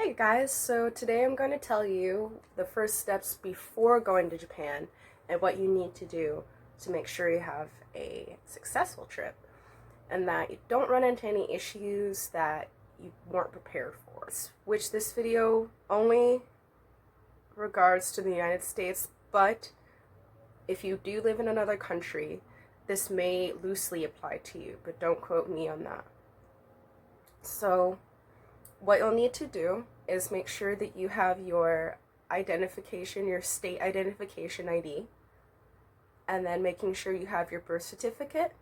Hey guys, so today I'm going to tell you the first steps before going to Japan and what you need to do to make sure you have a successful trip and that you don't run into any issues that you weren't prepared for. Which this video only regards to the United States, but if you do live in another country, this may loosely apply to you, but don't quote me on that. So what you'll need to do is make sure that you have your identification, your state identification ID, and then making sure you have your birth certificate,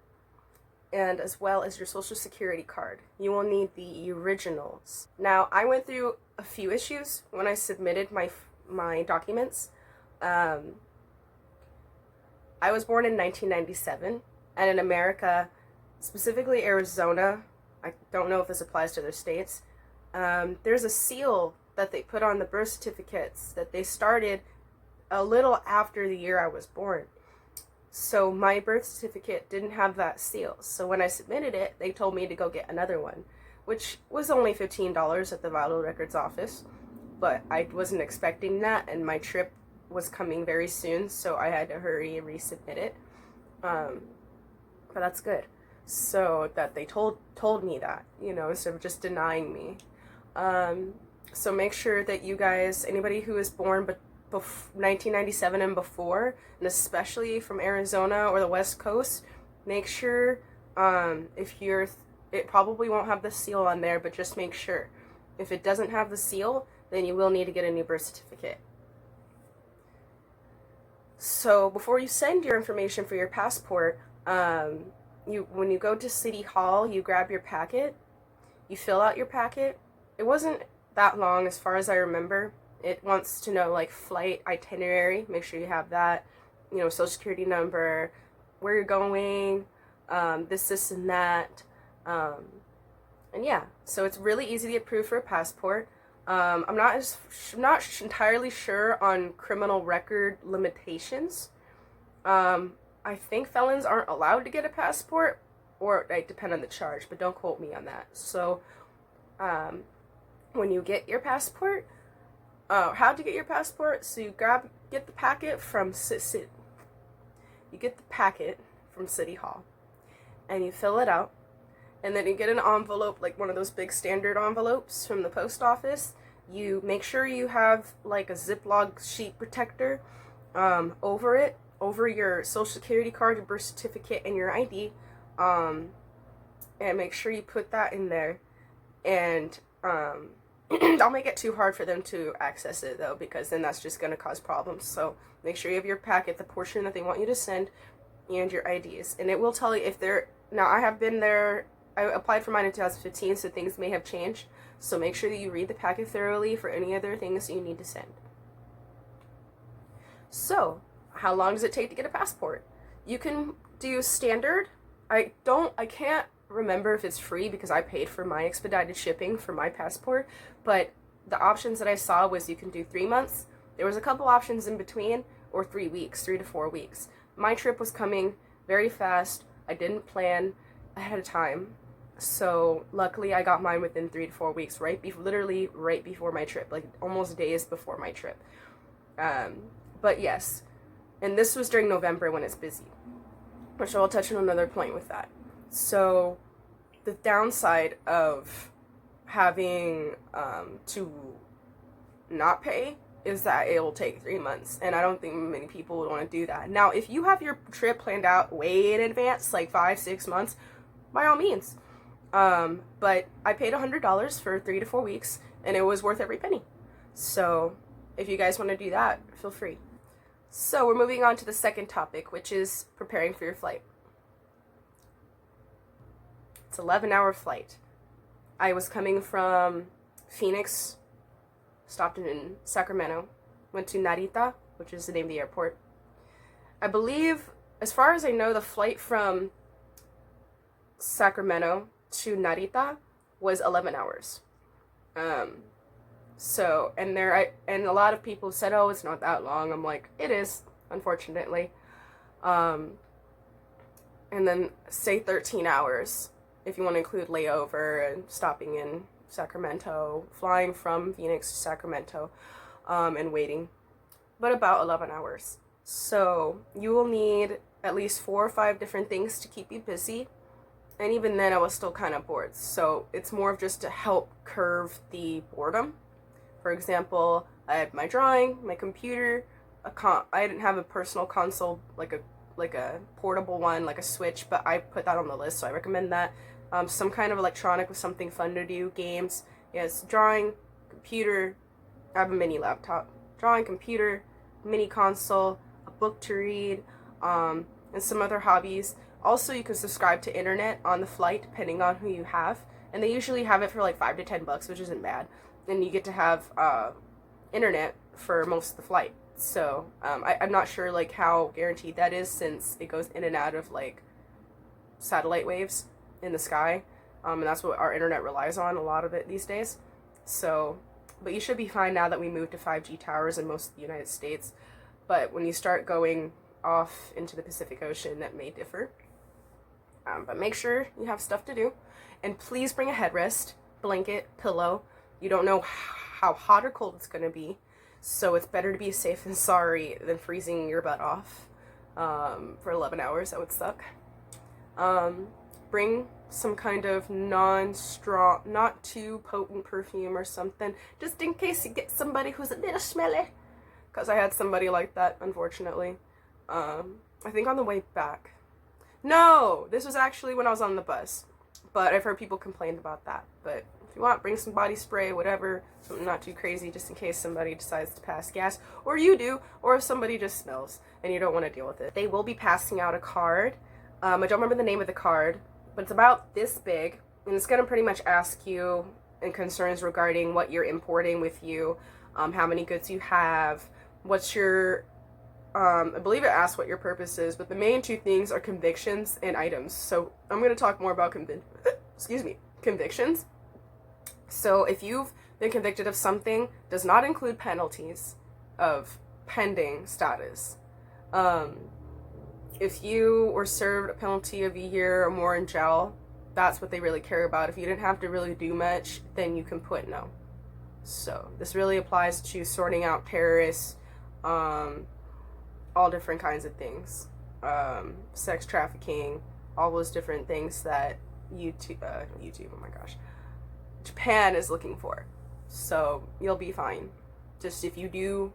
and as well as your social security card. You will need the originals. Now, I went through a few issues when I submitted my documents. I was born in 1997, and in America, specifically Arizona, I don't know if this applies to other states, there's a seal that they put on the birth certificates that they started a little after the year I was born. So my birth certificate didn't have that seal. So when I submitted it, they told me to go get another one, which was only $15 at the Vital Records office. But I wasn't expecting that, and my trip was coming very soon, so I had to hurry and resubmit it. But that's good. So that they told me that, instead of just denying me. So make sure that you guys, anybody who was born 1997 and before, and especially from Arizona or the West Coast, make sure, it probably won't have the seal on there, but just make sure. If it doesn't have the seal, then you will need to get a new birth certificate. So before you send your information for your passport, when you go to City Hall, you grab your packet, you fill out your packet. It wasn't that long as far as I remember. It wants to know like flight itinerary, make sure you have that, social security number, where you're going, this and that, and yeah, so it's really easy to get approved for a passport. I'm not entirely sure on criminal record limitations. I think felons aren't allowed to get a passport, or it depends on the charge, but don't quote me on that. So, when you get your passport, how to get your passport? So you get the packet from City Hall, and you fill it out, and then you get an envelope, like one of those big standard envelopes from the post office. You make sure you have like a Ziploc sheet protector over your social security card, your birth certificate, and your ID, and make sure you put that in there. And don't make it too hard for them to access it though, because then that's just going to cause problems. So make sure you have your packet, the portion that they want you to send, and your IDs, and it will tell you if they're. Now I have been there. I applied for mine in 2015, so things may have changed. So make sure that you read the packet thoroughly for any other things you need to send. So, how long does it take to get a passport? You can do standard. I can't remember if it's free because I paid for my expedited shipping for my passport, but the options that I saw was you can do 3 months. There was a couple options in between, or 3 weeks, 3 to 4 weeks. My trip was coming very fast. I didn't plan ahead of time. So luckily I got mine within 3 to 4 weeks, literally right before my trip, like almost days before my trip. But yes, and this was during November when it's busy, which I'll touch on another point with that. So the downside of having to not pay is that it will take 3 months, and I don't think many people would want to do that. Now, if you have your trip planned out way in advance, like 5-6 months, by all means. But I paid $100 for 3 to 4 weeks, and it was worth every penny. So if you guys want to do that, feel free. So we're moving on to the second topic, which is preparing for your flight. It's an 11-hour flight. I was coming from Phoenix, stopped in Sacramento, went to Narita, which is the name of the airport. I believe, as far as I know, the flight from Sacramento to Narita was 11 hours. So, and a lot of people said, oh, it's not that long. I'm like, it is, unfortunately. And then say 13 hours if you want to include layover and stopping in Sacramento, flying from Phoenix to Sacramento, and waiting, but about 11 hours. So you will need at least 4 or 5 different things to keep you busy. And even then, I was still kind of bored. So it's more of just to help curve the boredom. For example, I had my drawing, my computer, I didn't have a personal console, like a portable one, like a Switch, but I put that on the list, so I recommend that. Some kind of electronic with something fun to do, games. Yes, drawing, computer. I have a mini laptop. Drawing, computer, mini console, a book to read, and some other hobbies. Also, you can subscribe to internet on the flight, depending on who you have. And they usually have it for like $5 to $10, which isn't bad. And you get to have internet for most of the flight. So I'm not sure like how guaranteed that is, since it goes in and out of like satellite waves in the sky. And that's what our internet relies on, a lot of it these days. So, but you should be fine now that we moved to 5G towers in most of the United States. But when you start going off into the Pacific Ocean, that may differ. But make sure you have stuff to do. And please bring a headrest, blanket, pillow. You don't know how hot or cold it's going to be. So it's better to be safe than sorry than freezing your butt off for 11 hours. That would suck. Bring some kind of non-strong, not too potent perfume or something, just in case you get somebody who's a little smelly. Because I had somebody like that, unfortunately. I think on the way back. No, this was actually when I was on the bus. But I've heard people complain about that. But if you want, bring some body spray, whatever. Something not too crazy, just in case somebody decides to pass gas. Or you do, or if somebody just smells and you don't want to deal with it. They will be passing out a card. I don't remember the name of the card, but it's about this big. And it's going to pretty much ask you and concerns regarding what you're importing with you, how many goods you have, what's your... I believe it asks what your purpose is, but the main 2 things are convictions and items. So I'm going to talk more about convictions. So if you've been convicted of something, does not include penalties of pending status. If you were served a penalty of a year or more in jail, that's what they really care about. If you didn't have to really do much, then you can put no. So this really applies to sorting out terrorists, all different kinds of things, sex trafficking, all those different things that YouTube, oh my gosh, Japan is looking for. So you'll be fine. Just if you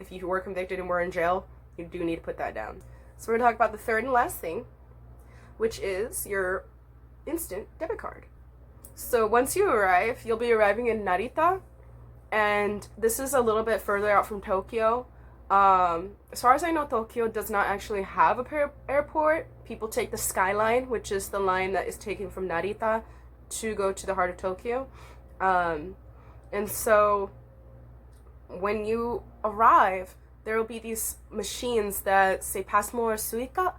were convicted and were in jail, you do need to put that down. So we're going to talk about the third and last thing, which is your instant debit card. So once you arrive, you'll be arriving in Narita, and this is a little bit further out from Tokyo. As far as I know, Tokyo does not actually have a airport. People take the Sky Line, which is the line that is taken from Narita to go to the heart of Tokyo. And so when you arrive, there will be these machines that say Pasmo or Suica,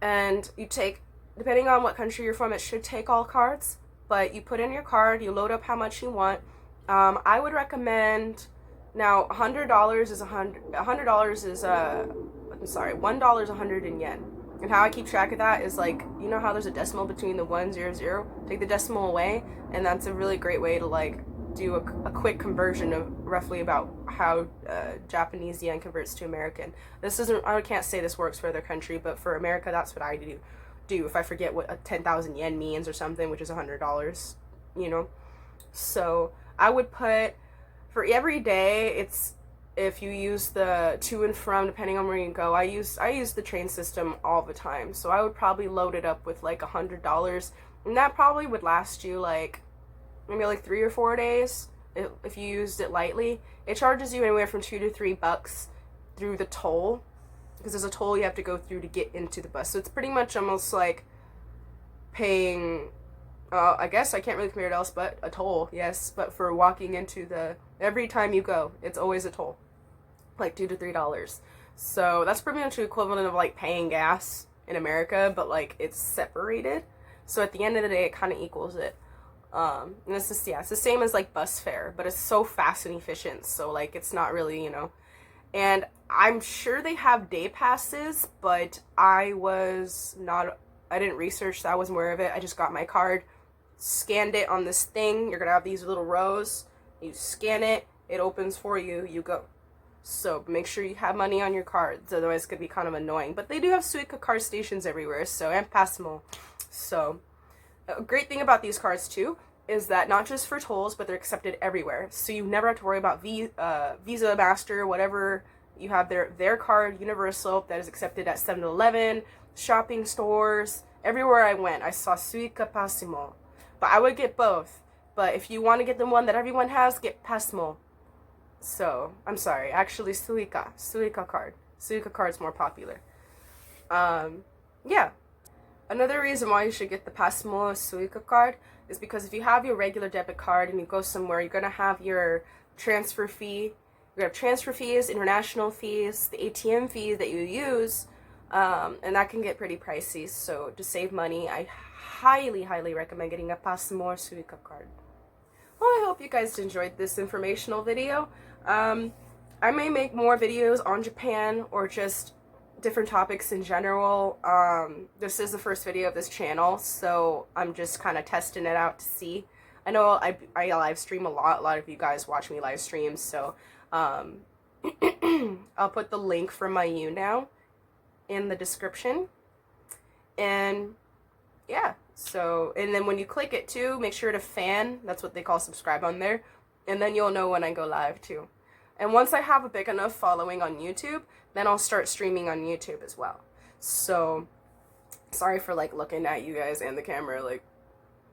and you take, depending on what country you're from, it should take all cards, but you put in your card, you load up how much you want. I would recommend, now $100 is $100 is $1 is 100 in yen. And how I keep track of that is, like, you know how there's a decimal between the 1, 0, 0? Take the decimal away, and that's a really great way to, like, do a quick conversion of roughly about how Japanese yen converts to American. This isn't, I can't say this works for other country, but for America, that's what I do if I forget what a 10,000 yen means or something, which is $100, you know? So I would put, for every day, it's, if you use the to and from, depending on where you go, I use the train system all the time. So I would probably load it up with like $100, and that probably would last you like maybe like 3 or 4 days if you used it lightly. It charges you anywhere from $2 to $3 through the toll, because there's a toll you have to go through to get into the bus. So it's pretty much almost like paying, I guess I can't really compare it else but a toll, yes, but for walking into every time you go, it's always a toll, like $2 to $3. So that's pretty much the equivalent of like paying gas in America, but like it's separated. So at the end of the day, it kind of equals it. And it's just, yeah, it's the same as like bus fare, but it's so fast and efficient. So like, it's not really, you know, and I'm sure they have day passes, but I didn't research, so I wasn't aware of it. I just got my card, scanned it on this thing. You're gonna have these little rows. You scan it, it opens for you, you go. So make sure you have money on your cards, otherwise it could be kind of annoying. But they do have Suica card stations everywhere, so, and Passmo. So a great thing about these cards too is that not just for tolls, but they're accepted everywhere. So you never have to worry about Visa, Master, whatever. You have their card, Universal, that is accepted at 7-Eleven, shopping stores. Everywhere I went, I saw Suica Passimo. But I would get both. But if you want to get the one that everyone has, get Passmo. So, I'm sorry. Actually, Suica card. Suica card's more popular. Yeah. Another reason why you should get the Passmo Suica card is because if you have your regular debit card and you go somewhere, you're going to have your transfer fee. You're going to have transfer fees, international fees, the ATM fees that you use, and that can get pretty pricey. So to save money, I highly, highly recommend getting a Passmo Suica card. Well, I hope you guys enjoyed this informational video. I may make more videos on Japan or just different topics in general. This is the first video of this channel, so I'm just kind of testing it out to see. I know I live stream a lot of you guys watch me live stream, so I'll put the link for my YouNow in the description. And yeah, so, and then when you click it too, make sure to fan, that's what they call subscribe on there, and then you'll know when I go live too. And once I have a big enough following on YouTube, then I'll start streaming on YouTube as well. So, sorry for like looking at you guys and the camera, like,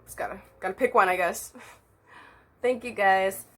just gotta pick one, I guess. Thank you guys.